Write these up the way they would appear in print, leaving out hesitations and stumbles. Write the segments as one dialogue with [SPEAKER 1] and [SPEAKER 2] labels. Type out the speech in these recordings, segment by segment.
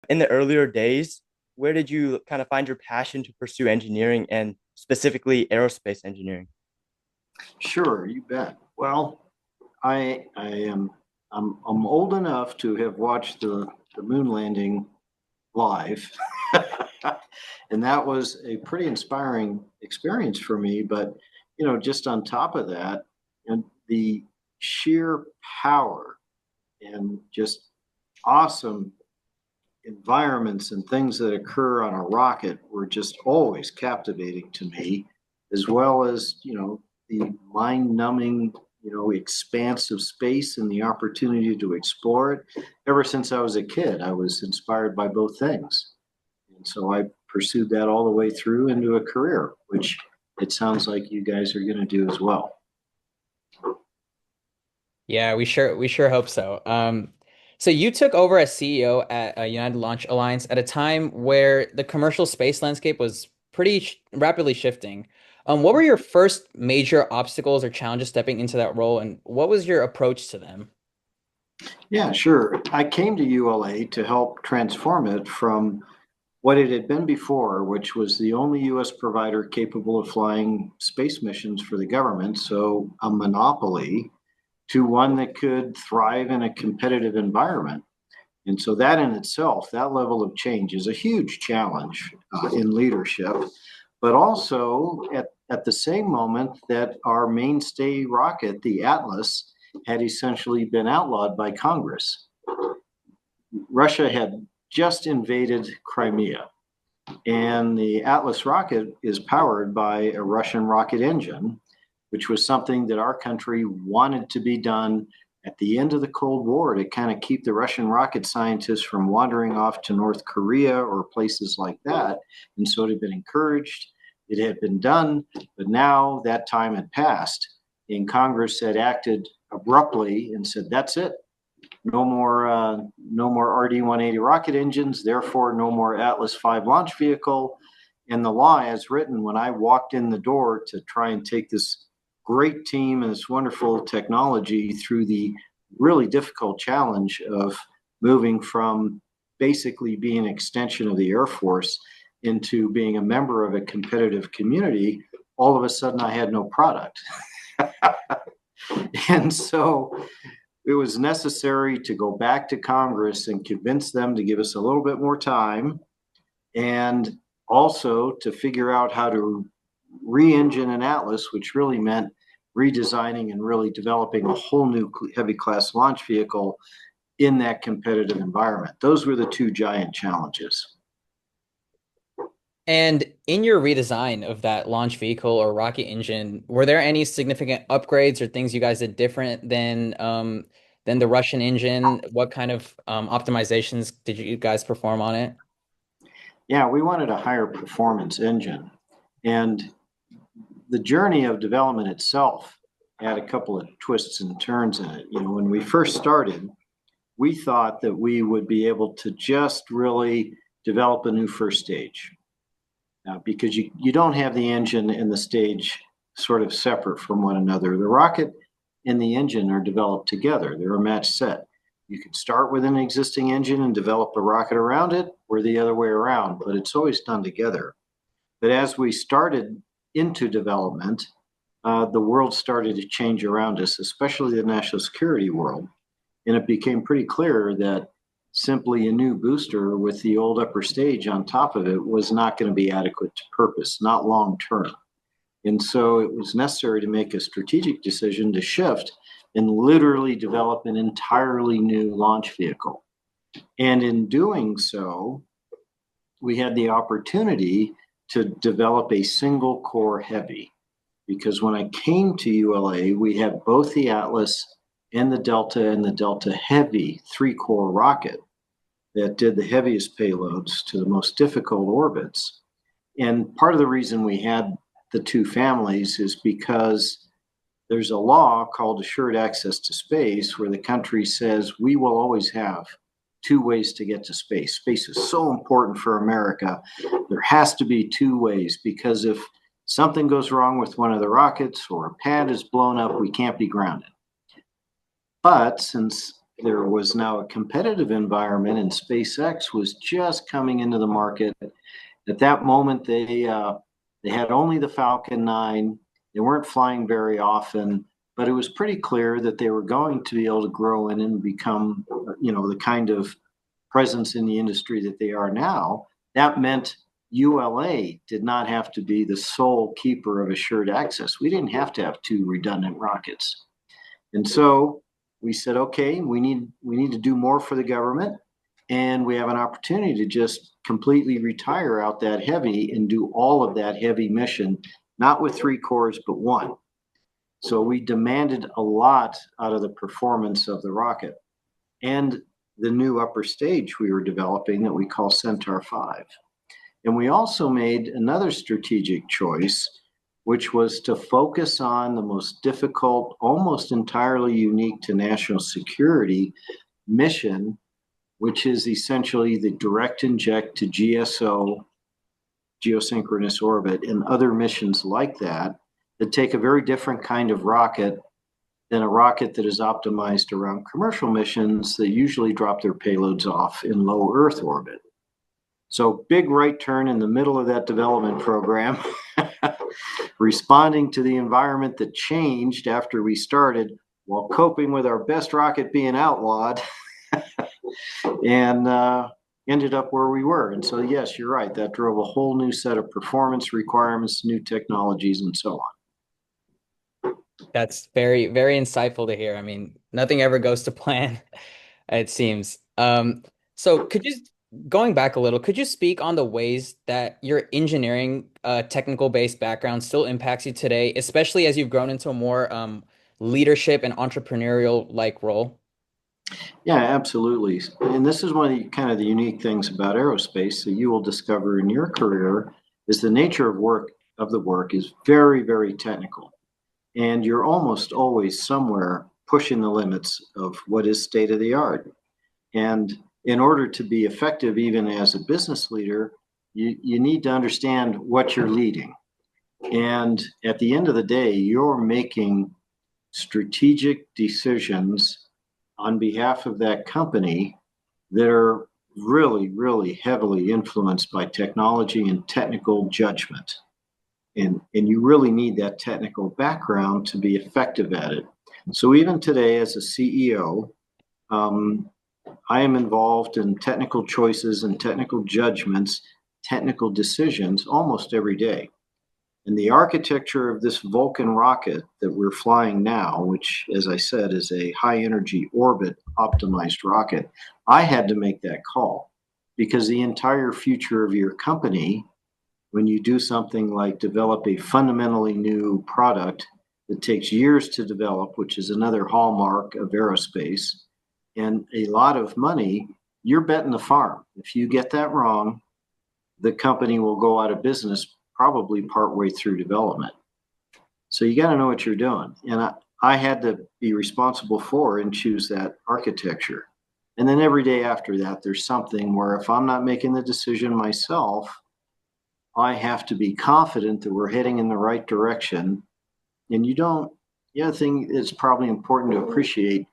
[SPEAKER 1] in the earlier days, where did you kind of find your passion to pursue engineering and specifically aerospace engineering?
[SPEAKER 2] Sure, you bet. Well, I'm old enough to have watched the moon landing live. And that was a pretty inspiring experience for me. But just on top of that, and the sheer power and just awesome environments and things that occur on a rocket were just always captivating to me, as well as, the mind-numbing, expanse of space and the opportunity to explore it. Ever since I was a kid, I was inspired by both things. And so I pursued that all the way through into a career, which it sounds like you guys are going to do as well.
[SPEAKER 3] Yeah, we sure hope so. So you took over as CEO at United Launch Alliance at a time where the commercial space landscape was pretty sh rapidly shifting. What were your first major obstacles or challenges stepping into that role, and what was your approach to them?
[SPEAKER 2] Yeah, sure. I came to ULA to help transform it from what it had been before, which was the only US provider capable of flying space missions for the government, so a monopoly, to one that could thrive in a competitive environment. And so that in itself, that level of change is a huge challenge in leadership, but also at the same moment that our mainstay rocket, the Atlas, had essentially been outlawed by Congress. Russia had just invaded Crimea, and the Atlas rocket is powered by a Russian rocket engine, which was something that our country wanted to be done at the end of the Cold War to kind of keep the Russian rocket scientists from wandering off to North Korea or places like that. And so it had been encouraged, it had been done, but now that time had passed. And Congress had acted abruptly and said, that's it. No more RD-180 rocket engines, therefore no more Atlas V launch vehicle. And the law as written, when I walked in the door to try and take this great team and this wonderful technology through the really difficult challenge of moving from basically being an extension of the Air Force into being a member of a competitive community, all of a sudden I had no product. And so it was necessary to go back to Congress and convince them to give us a little bit more time, and also to figure out how to re-engine an Atlas, which really meant redesigning and really developing a whole new heavy class launch vehicle in that competitive environment. Those were the two giant challenges.
[SPEAKER 3] And in your redesign of that launch vehicle or rocket engine, were there any significant upgrades or things you guys did different than the Russian engine? What kind of optimizations did you guys perform on it?
[SPEAKER 2] Yeah, we wanted a higher performance engine. And the journey of development itself had a couple of twists and turns in it. When we first started, we thought that we would be able to just really develop a new first stage, because you don't have the engine and the stage sort of separate from one another. The rocket and the engine are developed together. They're a match set. You can start with an existing engine and develop a rocket around it, or the other way around, but it's always done together. But as we started into development, the world started to change around us, especially the national security world. And it became pretty clear that simply a new booster with the old upper stage on top of it was not going to be adequate to purpose, not long term. And so it was necessary to make a strategic decision to shift and literally develop an entirely new launch vehicle. And in doing so, we had the opportunity to develop a single core heavy. Because when I came to ULA, we had both the Atlas and the Delta Heavy 3-core rocket that did the heaviest payloads to the most difficult orbits. And part of the reason we had the two families is because there's a law called Assured Access to Space, where the country says we will always have two ways to get to space. Space is so important for America. There has to be two ways, because if something goes wrong with one of the rockets or a pad is blown up, we can't be grounded. But since there was now a competitive environment, and SpaceX was just coming into the market. At that moment, they had only the Falcon 9. They weren't flying very often, but it was pretty clear that they were going to be able to grow in and become, the kind of presence in the industry that they are now. That meant ULA did not have to be the sole keeper of assured access. We didn't have to have two redundant rockets. And so we said, okay, we need to do more for the government, and we have an opportunity to just completely retire out that heavy and do all of that heavy mission, not with 3 cores, but 1. So we demanded a lot out of the performance of the rocket and the new upper stage we were developing that we call Centaur 5. And we also made another strategic choice, which was to focus on the most difficult, almost entirely unique to national security mission, which is essentially the direct inject to GSO, geosynchronous orbit, and other missions like that take a very different kind of rocket than a rocket that is optimized around commercial missions that usually drop their payloads off in low Earth orbit. So big right turn in the middle of that development program, responding to the environment that changed after we started while coping with our best rocket being outlawed, and ended up where we were. And so, yes, you're right. That drove a whole new set of performance requirements, new technologies, and so on.
[SPEAKER 3] That's very, very insightful to hear. I mean, nothing ever goes to plan, it seems. So could you, going back a little, could you speak on the ways that your engineering technical based background still impacts you today, especially as you've grown into a more leadership and entrepreneurial like role?
[SPEAKER 2] Yeah, absolutely. And this is one of the kind of the unique things about aerospace that you will discover in your career is the nature of the work is very, very technical. And you're almost always somewhere pushing the limits of what is state of the art. And in order to be effective, even as a business leader, you need to understand what you're leading. And at the end of the day, you're making strategic decisions on behalf of that company that are really, really heavily influenced by technology and technical judgment. And you really need that technical background to be effective at it. So even today, as a CEO, I am involved in technical choices and technical judgments, technical decisions almost every day. And the architecture of this Vulcan rocket that we're flying now, which, as I said, is a high energy orbit optimized rocket, I had to make that call because the entire future of your company, when you do something like develop a fundamentally new product that takes years to develop, which is another hallmark of aerospace, and a lot of money, you're betting the farm. If you get that wrong, the company will go out of business probably partway through development. So you got to know what you're doing. And I had to be responsible for and choose that architecture. And then every day after that, there's something where if I'm not making the decision myself, I have to be confident that we're heading in the right direction. And the other thing that's probably important to appreciate,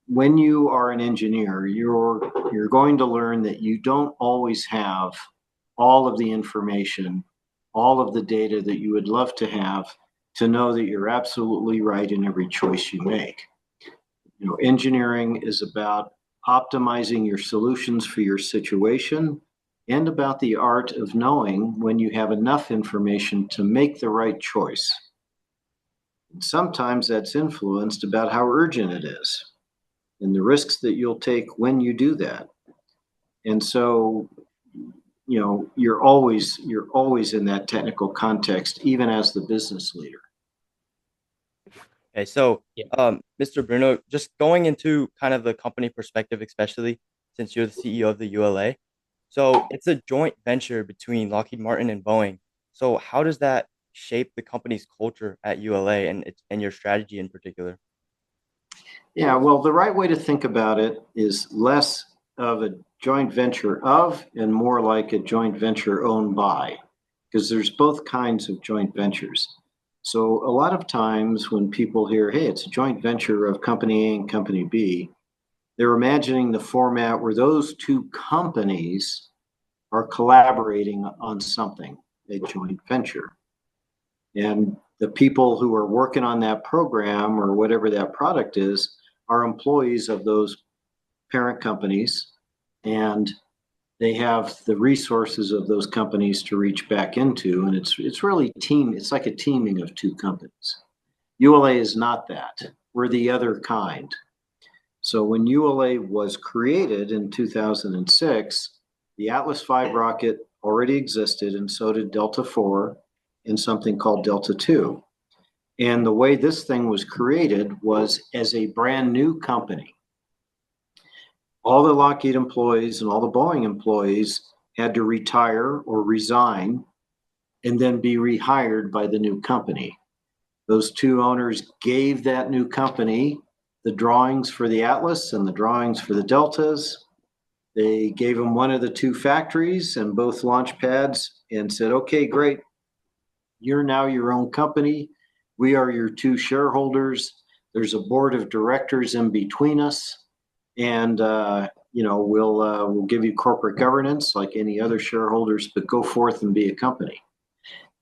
[SPEAKER 2] when you are an engineer, you're going to learn that you don't always have all of the information, all of the data that you would love to have to know that you're absolutely right in every choice you make. Engineering is about optimizing your solutions for your situation and about the art of knowing when you have enough information to make the right choice. And sometimes that's influenced about how urgent it is and the risks that you'll take when you do that. And so, you're always in that technical context, even as the business leader.
[SPEAKER 1] Okay, so
[SPEAKER 3] Yeah.
[SPEAKER 1] Mr. Bruno, just going into kind of the company perspective, especially since you're the CEO of the ULA. So it's a joint venture between Lockheed Martin and Boeing. So how does that shape the company's culture at ULA and your strategy in particular?
[SPEAKER 2] Yeah, well, the right way to think about it is less of a joint venture of and more like a joint venture owned by, because there's both kinds of joint ventures. So a lot of times when people hear, hey, it's a joint venture of company A and company B, they're imagining the format where those two companies are collaborating on something, a joint venture. And the people who are working on that program or whatever that product is are employees of those parent companies, and they have the resources of those companies to reach back into. And it's really it's like a teaming of two companies. ULA is not that. We're the other kind. So when ULA was created in 2006, the Atlas V rocket already existed, and so did Delta IV and something called Delta II. And the way this thing was created was as a brand new company. All the Lockheed employees and all the Boeing employees had to retire or resign and then be rehired by the new company. Those two owners gave that new company the drawings for the Atlas and the drawings for the Deltas. They gave them one of the two factories and both launch pads and said, okay, great. You're now your own company. We are your two shareholders. There's a board of directors in between us. And, we'll give you corporate governance like any other shareholders, but go forth and be a company.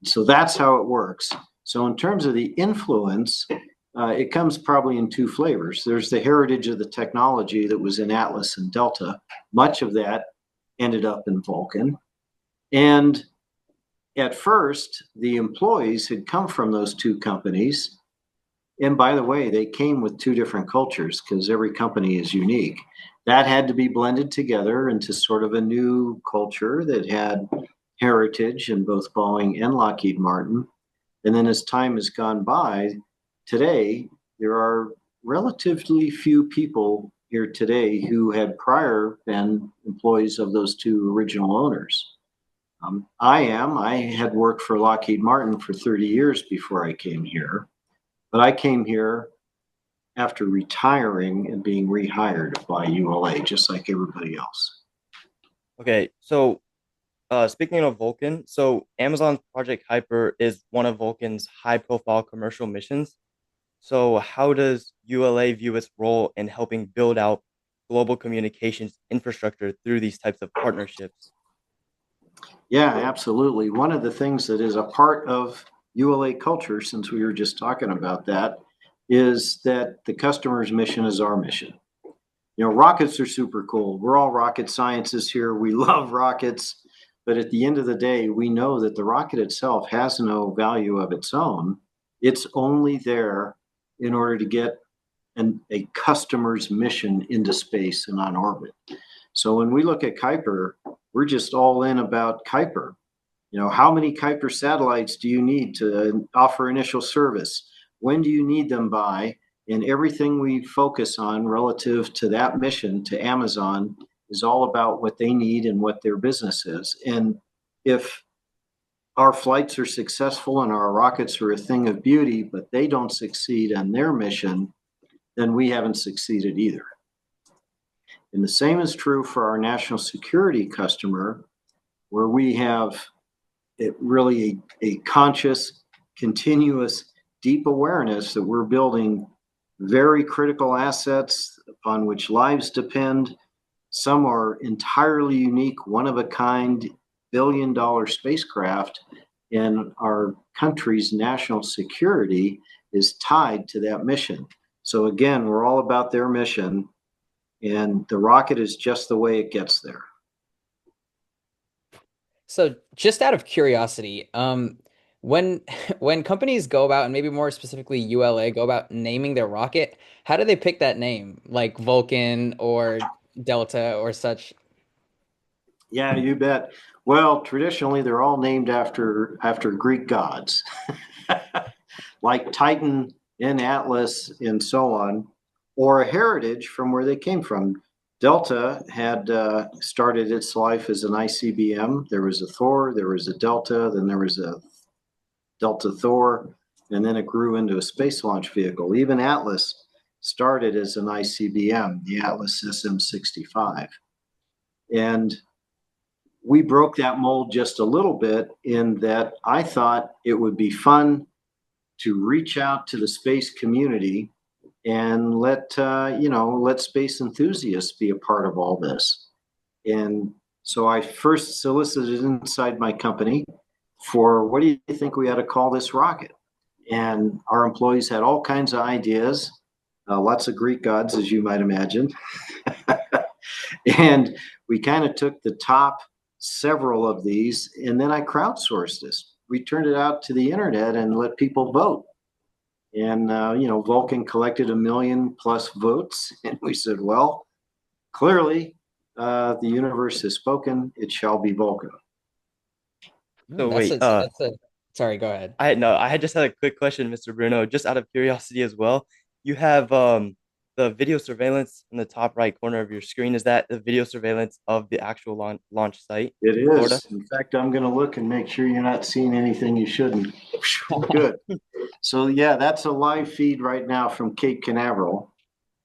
[SPEAKER 2] So that's how it works. So in terms of the influence, it comes probably in two flavors. There's the heritage of the technology that was in Atlas and Delta. Much of that ended up in Vulcan. And at first, the employees had come from those two companies. And by the way, they came with two different cultures because every company is unique. That had to be blended together into sort of a new culture that had heritage in both Boeing and Lockheed Martin. And then as time has gone by, today, there are relatively few people here today who had prior been employees of those two original owners. I had worked for Lockheed Martin for 30 years before I came here, but I came here after retiring and being rehired by ULA, just like everybody else.
[SPEAKER 1] Okay, so speaking of Vulcan, so Amazon's Project Hyper is one of Vulcan's high-profile commercial missions. So how does ULA view its role in helping build out global communications infrastructure through these types of partnerships?
[SPEAKER 2] Yeah, absolutely. One of the things that is a part of ULA culture, since we were just talking about that, is that the customer's mission is our mission. You know, rockets are super cool. We're all rocket scientists here. We love rockets. But at the end of the day, we know that the rocket itself has no value of its own. It's only there in order to get a customer's mission into space and on orbit. So when we look at Kuiper, we're just all in about Kuiper. You know, how many Kuiper satellites do you need to offer initial service? When do you need them by? And everything we focus on relative to that mission to Amazon is all about what they need and what their business is. And if our flights are successful and our rockets are a thing of beauty, but they don't succeed on their mission, then we haven't succeeded either. And the same is true for our national security customer, where we have really a conscious, continuous, deep awareness that we're building very critical assets upon which lives depend. Some are entirely unique, one-of-a-kind, billion-dollar spacecraft, and our country's national security is tied to that mission. So again, we're all about their mission, and the rocket is just the way it gets there.
[SPEAKER 3] So just out of curiosity, when when companies go about, and maybe more specifically ULA, go about naming their rocket, how do they pick that name, like Vulcan or Delta or such?
[SPEAKER 2] Yeah, you bet. Well, traditionally, they're all named after Greek gods, like Titan and Atlas and so on, or a heritage from where they came from. Delta had started its life as an ICBM. There was a Thor, there was a Delta, then there was a Delta Thor, and then it grew into a space launch vehicle. Even Atlas started as an ICBM, the Atlas SM-65. And we broke that mold just a little bit in that I thought it would be fun to reach out to the space community and let space enthusiasts be a part of all this. And so I first solicited inside my company for, what do you think we ought to call this rocket? And our employees had all kinds of ideas, lots of Greek gods, as you might imagine. And we kind of took the top several of these, and then I crowdsourced this. We turned it out to the internet and let people vote. And, Vulcan collected 1 million+ votes. And we said, well, clearly, the universe has spoken. It shall be Vulcan.
[SPEAKER 1] So
[SPEAKER 3] That's
[SPEAKER 1] wait,
[SPEAKER 3] a that's a sorry, go ahead.
[SPEAKER 1] I had just had a quick question, Mr. Bruno, just out of curiosity as well. You have the video surveillance in the top right corner of your screen. Is that the video surveillance of the actual launch site
[SPEAKER 2] It
[SPEAKER 1] in Florida?
[SPEAKER 2] is. In fact, I'm going to look and make sure you're not seeing anything you shouldn't. Good. So, yeah, that's a live feed right now from Cape Canaveral.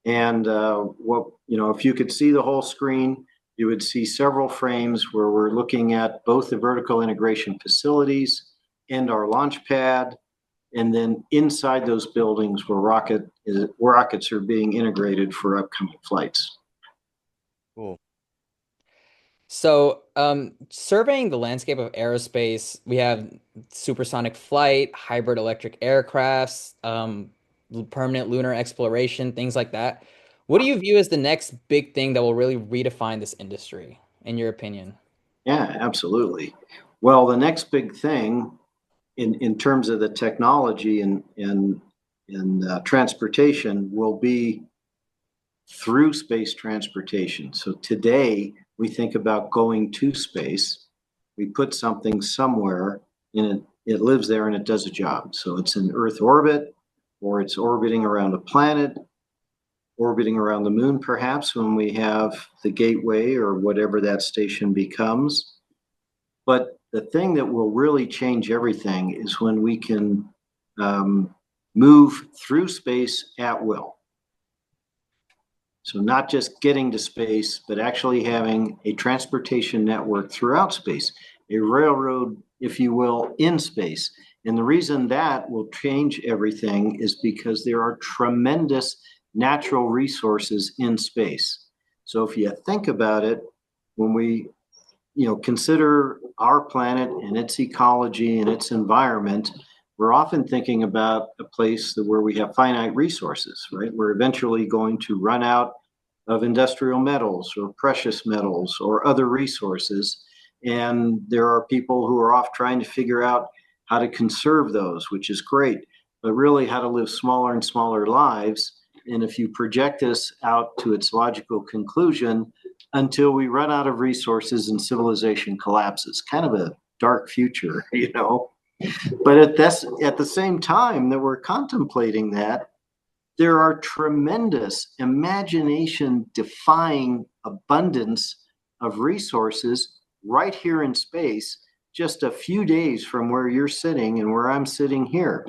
[SPEAKER 2] And if you could see the whole screen, you would see several frames where we're looking at both the vertical integration facilities and our launch pad, and then inside those buildings where rockets are being integrated for upcoming flights.
[SPEAKER 1] Cool.
[SPEAKER 3] So, surveying the landscape of aerospace, we have supersonic flight, hybrid electric aircrafts, permanent lunar exploration, things like that. What do you view as the next big thing that will really redefine this industry, in your opinion?
[SPEAKER 2] Yeah, absolutely. Well, the next big thing in terms of the technology and transportation will be through space transportation. So today we think about going to space. We put something somewhere and it lives there and it does a job. So it's in Earth orbit, or it's orbiting around a planet, orbiting around the moon, perhaps, when we have the gateway or whatever that station becomes. But the thing that will really change everything is when we can move through space at will. So not just getting to space, but actually having a transportation network throughout space, a railroad, if you will, in space. And the reason that will change everything is because there are tremendous natural resources in space. So if you think about it, when we consider our planet and its ecology and its environment, we're often thinking about a place where we have finite resources, right? We're eventually going to run out of industrial metals or precious metals or other resources. And there are people who are off trying to figure out how to conserve those, which is great, but really how to live smaller and smaller lives. And if you project this out to its logical conclusion, until we run out of resources and civilization collapses, kind of a dark future, But at the same time that we're contemplating that, there are tremendous imagination defying abundance of resources right here in space, just a few days from where you're sitting and where I'm sitting here.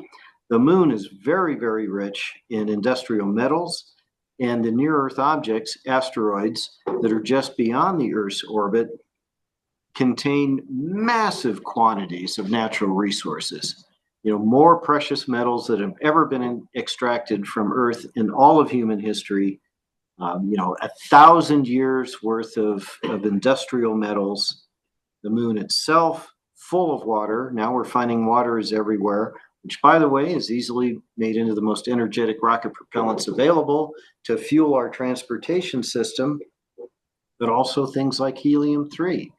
[SPEAKER 2] The moon is very, very rich in industrial metals, and the near Earth objects, asteroids that are just beyond the Earth's orbit, contain massive quantities of natural resources. More precious metals that have ever been extracted from Earth in all of human history. 1,000 years worth of industrial metals. The moon itself, full of water. Now we're finding water is everywhere, which, by the way, is easily made into the most energetic rocket propellants available to fuel our transportation system, but also things like helium-3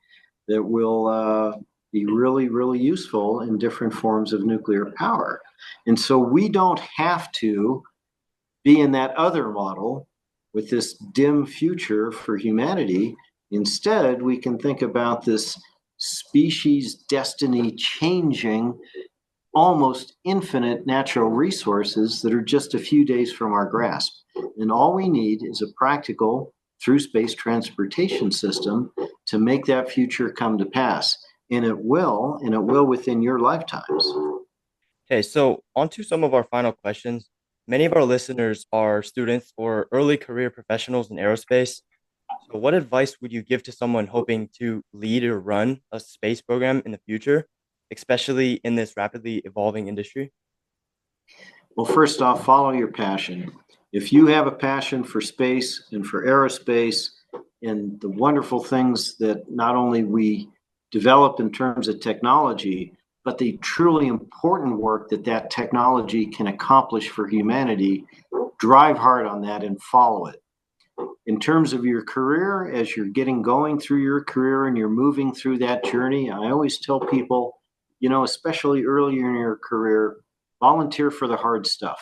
[SPEAKER 2] that will be really, really useful in different forms of nuclear power. And so we don't have to be in that other model with this dim future for humanity. Instead, we can think about this species destiny changing, almost infinite natural resources that are just a few days from our grasp. And all we need is a practical through space transportation system to make that future come to pass. And it will within your lifetimes.
[SPEAKER 1] Okay, so on to some of our final questions. Many of our listeners are students or early career professionals in aerospace. So, what advice would you give to someone hoping to lead or run a space program in the future, especially in this rapidly evolving industry?
[SPEAKER 2] Well, first off, follow your passion. If you have a passion for space and for aerospace and the wonderful things that not only we develop in terms of technology, but the truly important work that that technology can accomplish for humanity, drive hard on that and follow it. In terms of your career, as you're getting going through your career and you're moving through that journey, I always tell people, especially earlier in your career, volunteer for the hard stuff.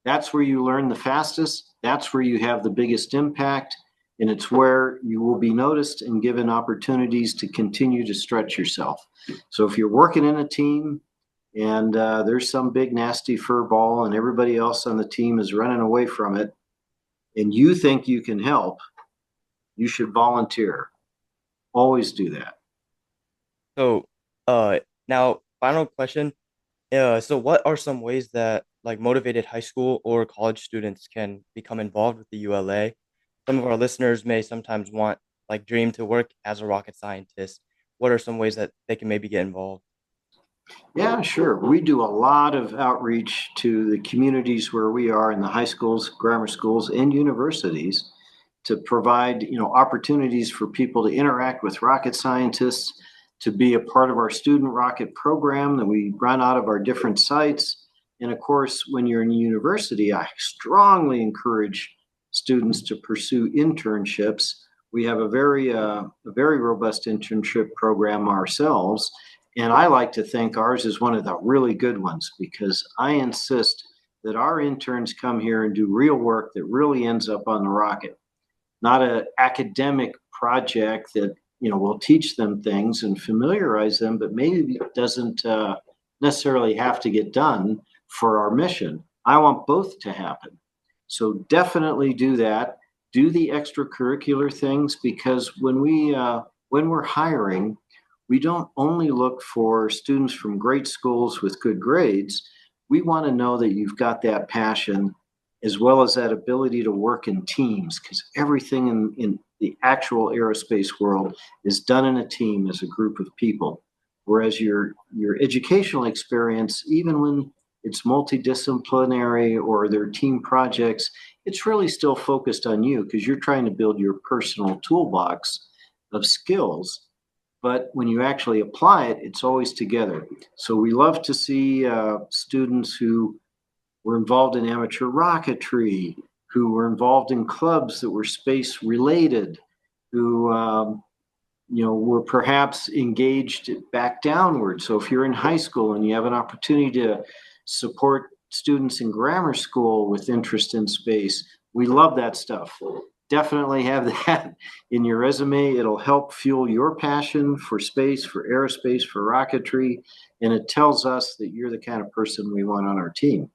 [SPEAKER 2] That's where you learn the fastest. That's where you have the biggest impact. And it's where you will be noticed and given opportunities to continue to stretch yourself. So if you're working in a team and there's some big nasty fur ball and everybody else on the team is running away from it, and you think you can help, you should volunteer. Always do that.
[SPEAKER 1] So, now final question. So what are some ways that like motivated high school or college students can become involved with the ULA? Some of our listeners may sometimes want like dream to work as a rocket scientist. What are some ways that they can maybe get involved?
[SPEAKER 2] Yeah, sure. We do a lot of outreach to the communities where we are in the high schools, grammar schools, and universities to provide, opportunities for people to interact with rocket scientists, to be a part of our student rocket program that we run out of our different sites. And of course, when you're in university, I strongly encourage students to pursue internships. We have a very robust internship program ourselves, and I like to think ours is one of the really good ones because I insist that our interns come here and do real work that really ends up on the rocket, not an academic project that will teach them things and familiarize them, but maybe doesn't necessarily have to get done for our mission. I want both to happen. So definitely do that. Do the extracurricular things because when we're hiring, we don't only look for students from great schools with good grades. We want to know that you've got that passion as well as that ability to work in teams because everything in the actual aerospace world is done in a team as a group of people. Whereas your educational experience, even when it's multidisciplinary or they're team projects, it's really still focused on you because you're trying to build your personal toolbox of skills. But when you actually apply it, it's always together. So we love to see students who were involved in amateur rocketry, who were involved in clubs that were space related, who were perhaps engaged back downward. So if you're in high school and you have an opportunity to support students in grammar school with interest in space, we love that stuff. Definitely have that in your resume. It'll help fuel your passion for space, for aerospace, for rocketry, and it tells us that you're the kind of person we want on our team.